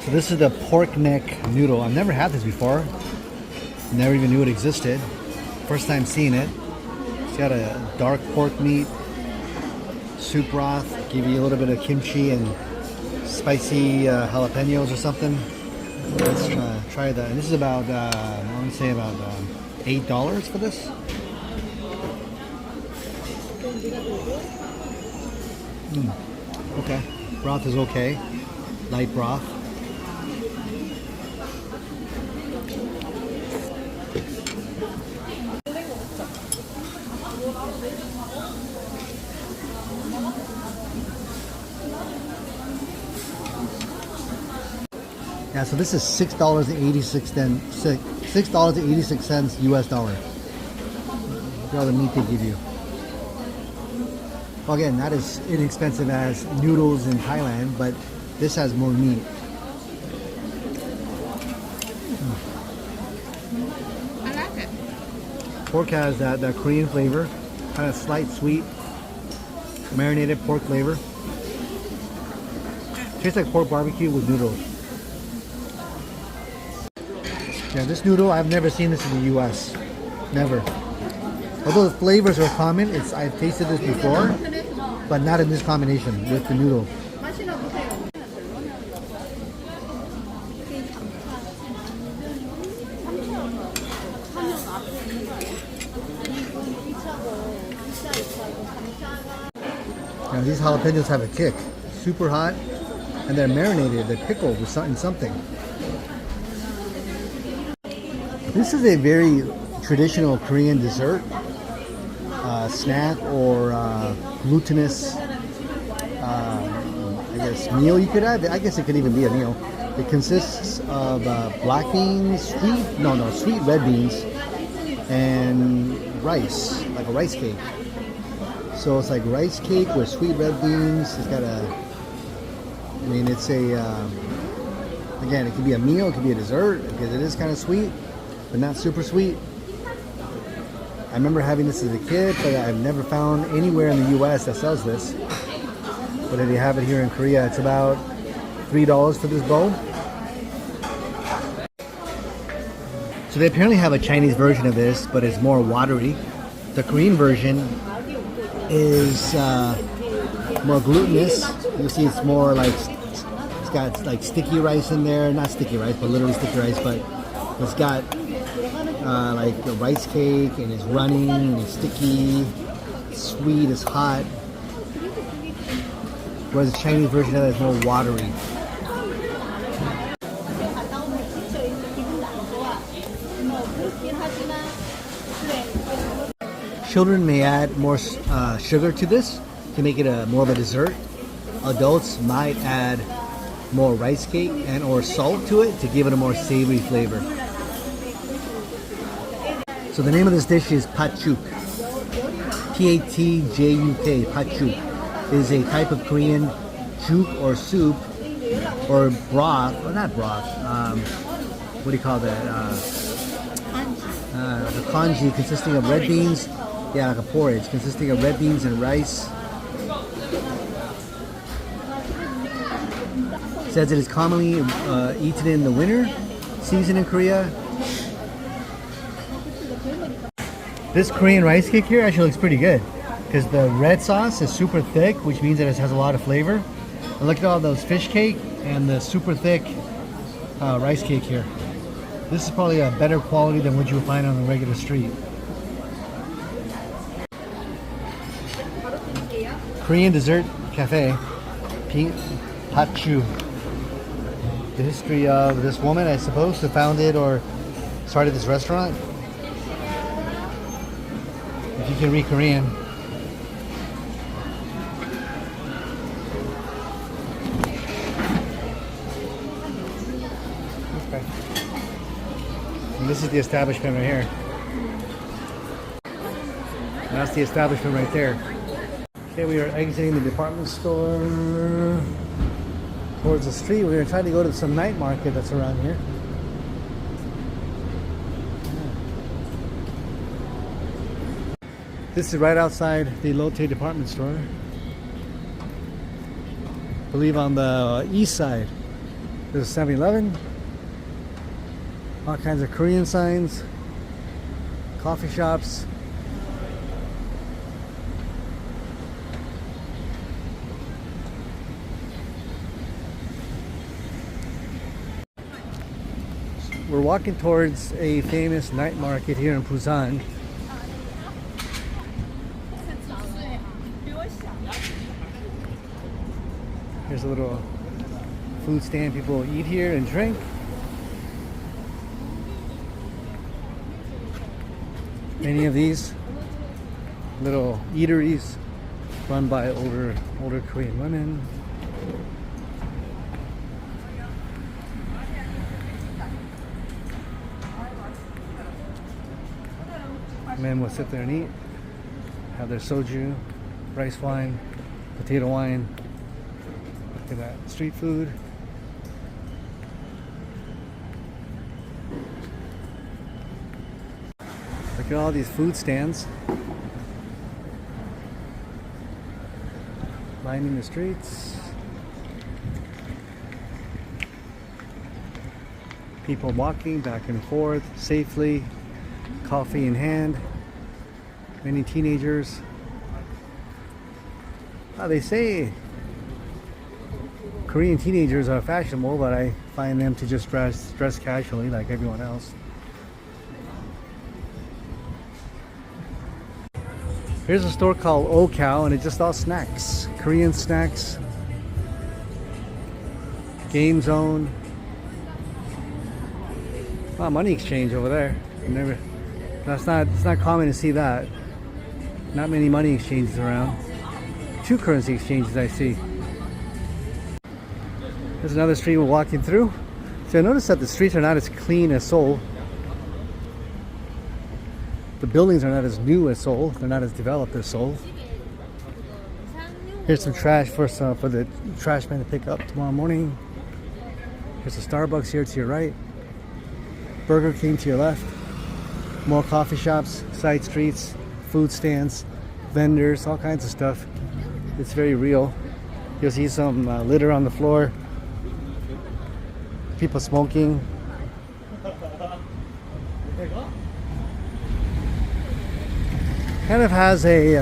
So this is the pork neck noodle. I've never had this before. Never even knew it existed. First time seeing it. It's got a dark pork meat, soup broth, give you a little bit of kimchi and spicy jalapenos or something. Let's try that. And this is about, I want to say about $8 for this. Okay, broth is okay. Light broth. Yeah, so this is $6.86 $6.86 US dollar. Look at all the meat they give you. Well, again, not as inexpensive as noodles in Thailand, but this has more meat. I like it. Pork has that Korean flavor, kind of slight sweet, marinated pork flavor. Tastes like pork barbecue with noodles. Yeah, this noodle, I've never seen this in the US. Never. Although the flavors are common, I've tasted this before, but not in this combination with the noodle. Now these jalapenos have a kick. Super hot, and they're marinated, they're pickled with something. This is a very traditional Korean dessert, snack, or glutinous, I guess, meal you could have. I guess it could even be a meal. It consists of black beans, sweet red beans, and rice, like a rice cake. So it's like rice cake with sweet red beans. It's got it's again, it could be a meal, it could be a dessert, because it is kind of sweet, but not super sweet. I remember having this as a kid, but I've never found anywhere in the US that sells this. But if you have it here in Korea, it's about $3 for this bowl. So they apparently have a Chinese version of this, but it's more watery. The Korean version is more glutinous. You see it's more like, it's got like sticky rice in there. Not sticky rice, but literally sticky rice, but it's got like a rice cake, and it's running, and it's sticky, it's sweet, it's hot. Whereas the Chinese version of it is more watery. Children may add more sugar to this to make it more of a dessert. Adults might add more rice cake and or salt to it to give it a more savory flavor. So the name of this dish is Patjuk. P-A-T-J-U-K. Patjuk is a type of Korean juk or soup or broth. Well, not broth. What do you call that? The congee consisting of red beans. Yeah, like a porridge consisting of red beans and rice. It says it is commonly eaten in the winter season in Korea. This Korean rice cake here actually looks pretty good because the red sauce is super thick, which means that it has a lot of flavor. And look at all those fish cake and the super thick rice cake here. This is probably a better quality than what you would find on the regular street. Korean dessert cafe, Patjuk. The history of this woman, I suppose, who founded or started this restaurant. If you can read Korean. Okay. And this is the establishment right here. And that's the establishment right there. Okay, we are exiting the department store towards the street. We're going to try to go to some night market that's around here. This is right outside the Lotte department store. I believe on the east side. There's a 7-Eleven. All kinds of Korean signs. Coffee shops. We're walking towards a famous night market here in Busan. Here's a little food stand. People eat here and drink. Many of these little eateries run by older Korean women. Men will sit there and eat, have their soju, rice wine, potato wine. Look at that, street food. Look at all these food stands lining the streets. People walking back and forth safely, coffee in hand. Many teenagers. They say Korean teenagers are fashionable, but I find them to just dress casually like everyone else. Here's a store called O Cow, and it's just all snacks. Korean snacks. Game zone. Money exchange over there. It's not common to see that. Not many money exchanges around. 2 currency exchanges I see. There's another street we're walking through. So I noticed that the streets are not as clean as Seoul. The buildings are not as new as Seoul. They're not as developed as Seoul. Here's some trash for the trash man to pick up tomorrow morning. There's a Starbucks here to your right. Burger King to your left. More coffee shops, side streets, food stands, vendors, all kinds of stuff. It's very real. You'll see some litter on the floor. People smoking. Kind of has a,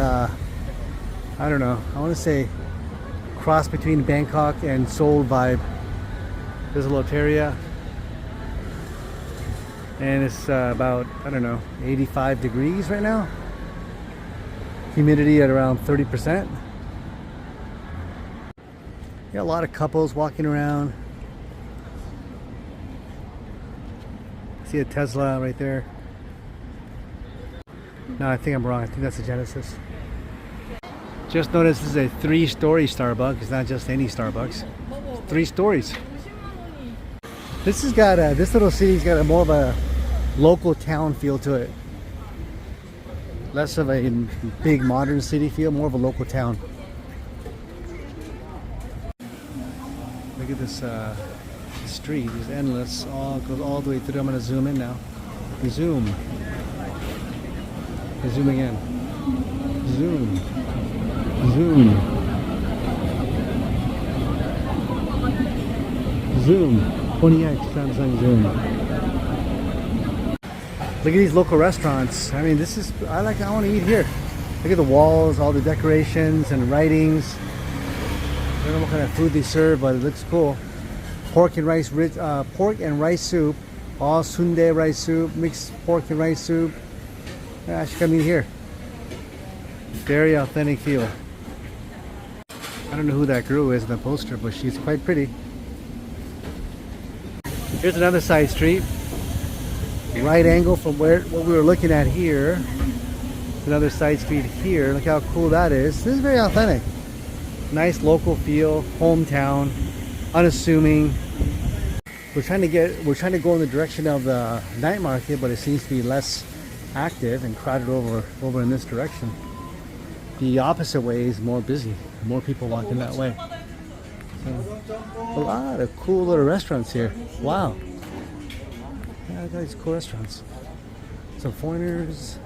I don't know, I want to say cross between Bangkok and Seoul vibe. There's a Lotteria. And it's about, I don't know, 85 degrees right now. Humidity at around 30%. Got a lot of couples walking around. See a Tesla right there. No, I think I'm wrong. I think that's a Genesis. Just noticed this is a 3-story Starbucks. It's not just any Starbucks. 3 stories. This has got this little city's got more of a local town feel to it. Less of a big modern city feel, more of a local town. Look at this street. It's endless. Goes all the way through. I'm going to zoom in now. Zoom. Zoom again. Zoom. Zoom. Zoom. 20x Samsung zoom. Look at these local restaurants. I mean, this is, I want to eat here. Look at the walls, all the decorations and writings. I don't know what kind of food they serve, but it looks cool. Pork and rice soup, all sundae rice soup, mixed pork and rice soup. I should come in here. Very authentic feel. I don't know who that girl is in the poster, but she's quite pretty. Here's another side street. Right angle from what we were looking at here. Another side street here. Look how cool that is. This is very authentic. Nice local feel, hometown, unassuming. We're trying to go in the direction of the night market, but it seems to be less active and crowded over in this direction. The opposite way is more busy. More people walking that way. So, a lot of cool little restaurants here. Wow. Yeah, I got these cool restaurants. Some foreigners.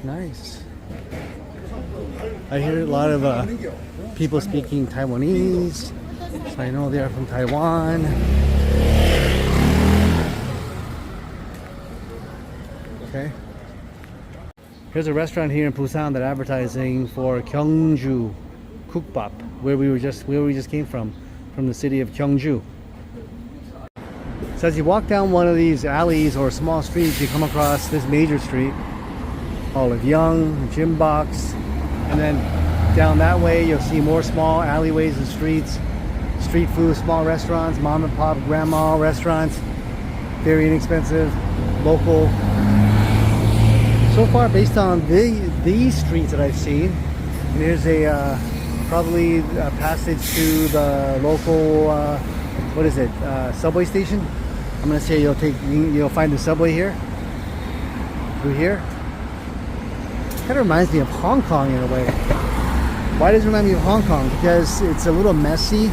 Nice. I hear a lot of people speaking Taiwanese. So I know they are from Taiwan. Okay. Here's a restaurant here in Busan that advertising for Gyeongju Kukbap, where we just came from the city of Gyeongju. So as you walk down one of these alleys or small streets, you come across this major street, Olive Young, Gym Box, and then down that way you'll see more small alleyways and streets, street food, small restaurants, mom and pop, grandma restaurants, very inexpensive, local. So far, based on these streets that I've seen, there's probably a passage to the local what is it, subway station. I'm gonna say you'll find the subway here, through here. Kind of reminds me of Hong Kong in a way. Why does it remind me of Hong Kong? Because it's a little messy.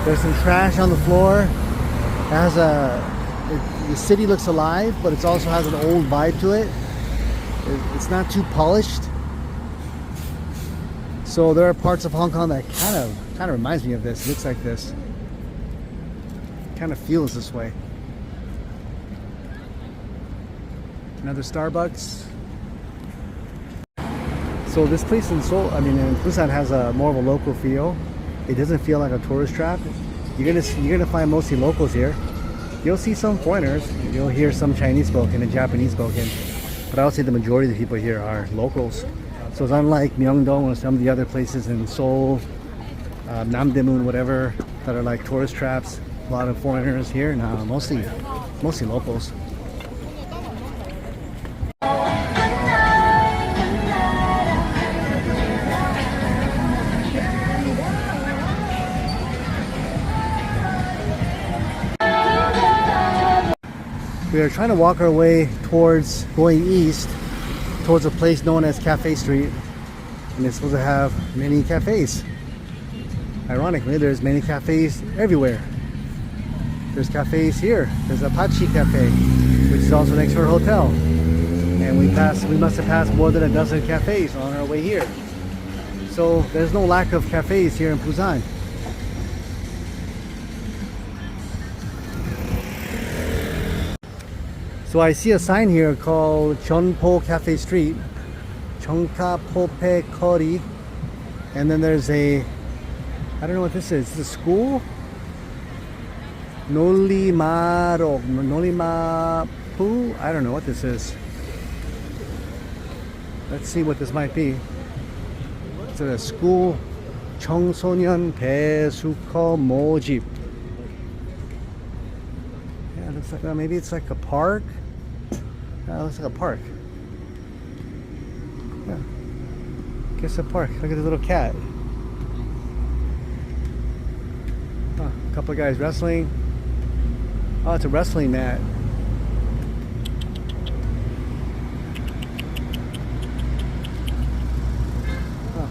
There's some trash on the floor. It has the city looks alive, but it also has an old vibe to it. It's not too polished. So there are parts of Hong Kong that kind of reminds me of this. It looks like this. Kind of feels this way. Another Starbucks. So this place in Seoul, in Busan, has more of a local feel. It doesn't feel like a tourist trap. You're gonna find mostly locals here. You'll see some foreigners. You'll hear some Chinese spoken and Japanese spoken. But I would say the majority of the people here are locals. So it's unlike Myeongdong or some of the other places in Seoul, Namdaemun, whatever, that are like tourist traps. A lot of foreigners here. No, mostly locals. We are trying to walk our way towards going east, towards a place known as Café Street, and it's supposed to have many cafes. Ironically, there's many cafes everywhere. There's cafes here. There's a Patjuk Cafe, which is also next to our hotel, and we must have passed more than a dozen cafes on our way here. So there's no lack of cafes here in Busan. So I see a sign here called Jeonpo Café Street, Tteokbokki, and then there's I don't know what this is. Is it a school? Nolimapu? I don't know what this is. Let's see what this might be. It's a school. 청소년 배수거 모집. Yeah, it looks like maybe it's like a park. It looks like a park. Yeah. Guess a park. Look at the little cat. A couple of guys wrestling. Oh, it's a wrestling mat. Oh.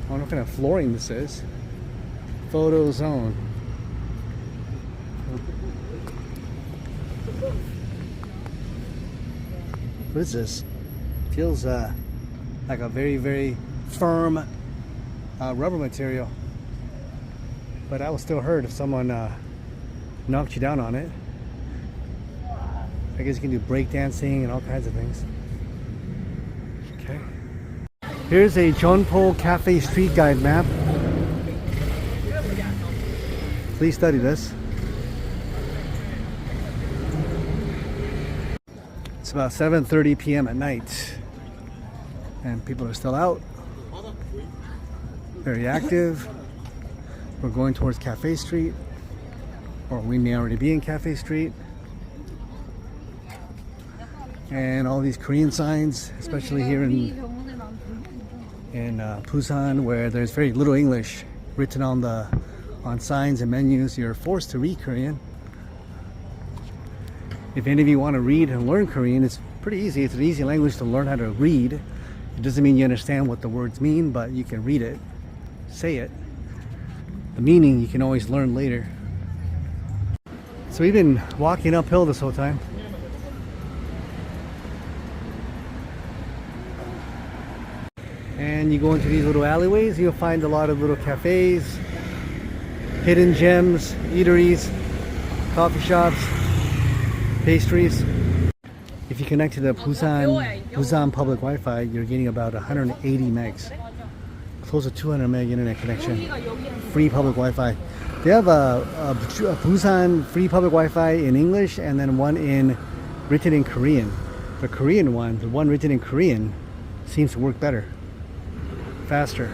I don't know what kind of flooring this is. Photo zone. What is this? Feels like a very, very firm rubber material. But I will still hurt if someone knocked you down on it. I guess you can do break dancing and all kinds of things. Okay. Here's a Jeonpo Café Street guide map. Please study this. It's about 7:30 p.m. at night, and people are still out, very active. We're going towards Café Street, or we may already be in Café Street. And all these Korean signs, especially here in Busan, where there's very little English written on signs and menus. You're forced to read Korean. If any of you want to read and learn Korean, it's pretty easy. It's an easy language to learn how to read. It doesn't mean you understand what the words mean, but you can read it, say it. The meaning you can always learn later. So we've been walking uphill this whole time. and you go into these little alleyways, you'll find a lot of little cafes, hidden gems, eateries, coffee shops, pastries. If you connect to the Busan public Wi-Fi, you're getting about 180 megs. Close to 200 meg internet connection. Free public Wi-Fi. They have a Busan free public Wi-Fi in English and then one written in Korean. The Korean one, the one written in Korean, seems to work better, faster,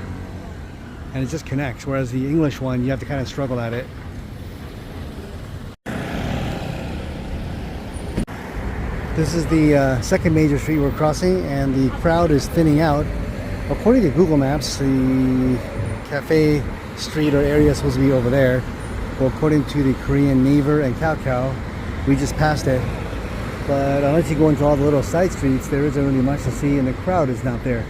and it just connects. Whereas the English one, you have to kind of struggle at it. This is the second major street we're crossing, and the crowd is thinning out. According to Google Maps, the cafe street or area is supposed to be over there. But according to the Korean Naver and Kakao, we just passed it. But unless you go into all the little side streets, there isn't really much to see, and the crowd is not there.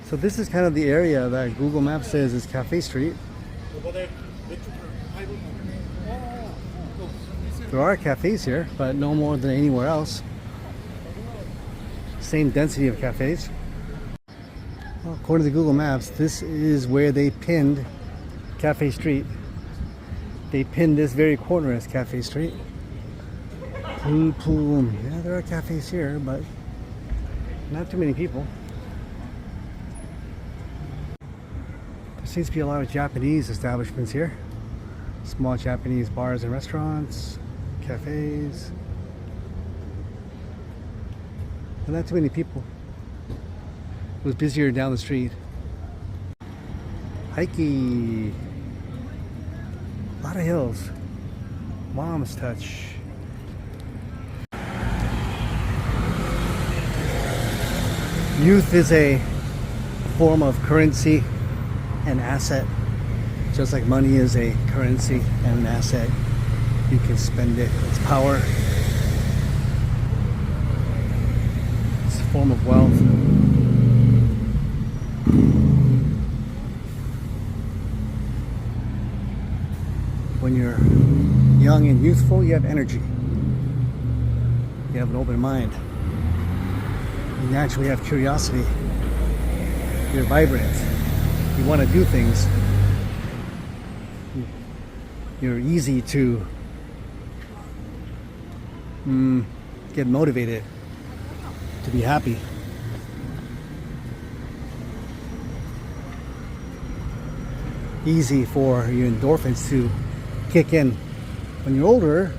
So this is kind of the area that Google Maps says is Cafe Street. There are cafes here, but no more than anywhere else. Same density of cafes. Well, according to Google Maps, this is where they pinned Cafe Street. They pinned this very corner as Cafe Street. Yeah, there are cafes here, but not too many people. There seems to be a lot of Japanese establishments here. Small Japanese bars and restaurants, cafes. But not too many people. It was busier down the street. Hikey. A lot of hills. Mom's touch. Youth is a form of currency and asset. Just like money is a currency and an asset. You can spend it. It's power. It's a form of wealth. When you're young and youthful, you have energy. You have an open mind. You naturally have curiosity. You're vibrant. You want to do things. You're easy to get motivated, to be happy. Easy for your endorphins to kick in. When you're older,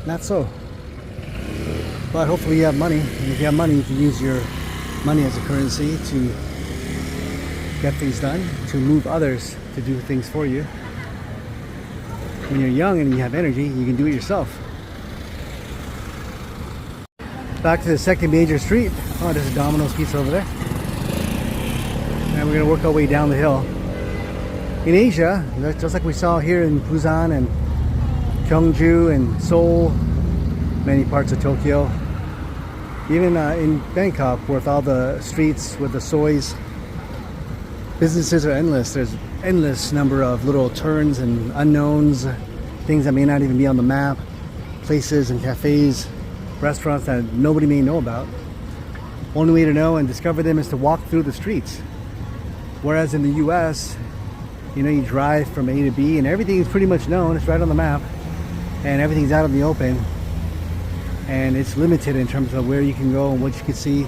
not so. But hopefully you have money, and if you have money, you can use your money as a currency to get things done, to move others to do things for you. When you're young and you have energy, you can do it yourself. Back to the second major street. Oh, there's a Domino's pizza over there. And we're gonna work our way down the hill. In Asia, just like we saw here in Busan and Gyeongju and Seoul, many parts of Tokyo, even in Bangkok, with all the streets with the sois, businesses are endless. There's endless number of little turns and unknowns, things that may not even be on the map, places and cafes, restaurants that nobody may know about. Only way to know and discover them is to walk through the streets. Whereas in the US, you know, you drive from A to B and everything is pretty much known. It's right on the map and everything's out in the open, and it's limited in terms of where you can go and what you can see.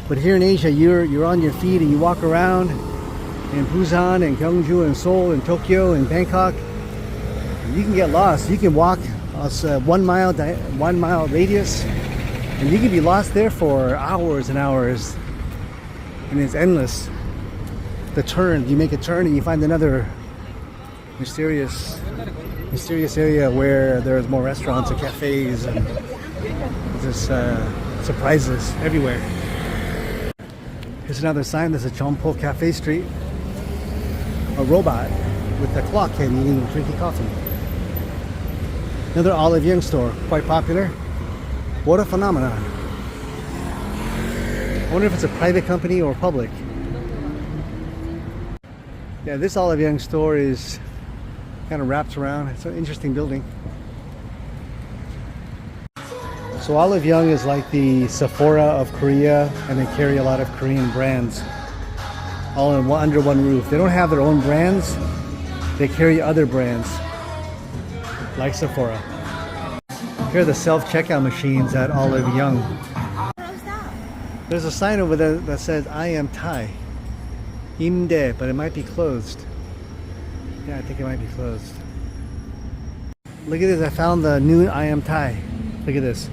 But here in Asia, you're on your feet and you walk around in Busan and Gyeongju and Seoul and Tokyo and Bangkok. You can get lost. You can walk a 1 mile radius and you can be lost there for hours and hours, and it's endless. The turn, you make a turn and you find another mysterious area where there's more restaurants and cafes, and just surprises everywhere. Here's another sign. There's a Jeonpo Café Street. A robot with a clock head eating and drinking coffee. Another Olive Young store, quite popular. What a phenomenon. I wonder if it's a private company or public. Yeah, this Olive Young store is kind of wrapped around. It's an interesting building. So Olive Young is like the Sephora of Korea, and they carry a lot of Korean brands all in under one roof. They don't have their own brands, they carry other brands like Sephora. Here are the self-checkout machines at Olive Young. There's a sign over there that says I am Thai. Imde, but it might be closed. Yeah, I think it might be closed. Look at this, I found the new I am Thai. Look at this.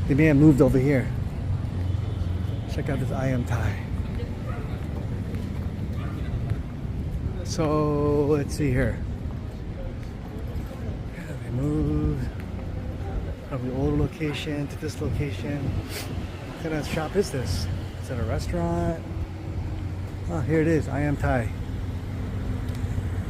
They may have moved over here. Check out this I am Thai. So let's see here. Yeah, they moved from the old location to this location. What kind of shop is this? Is it a restaurant? Oh, here it is. I am Thai.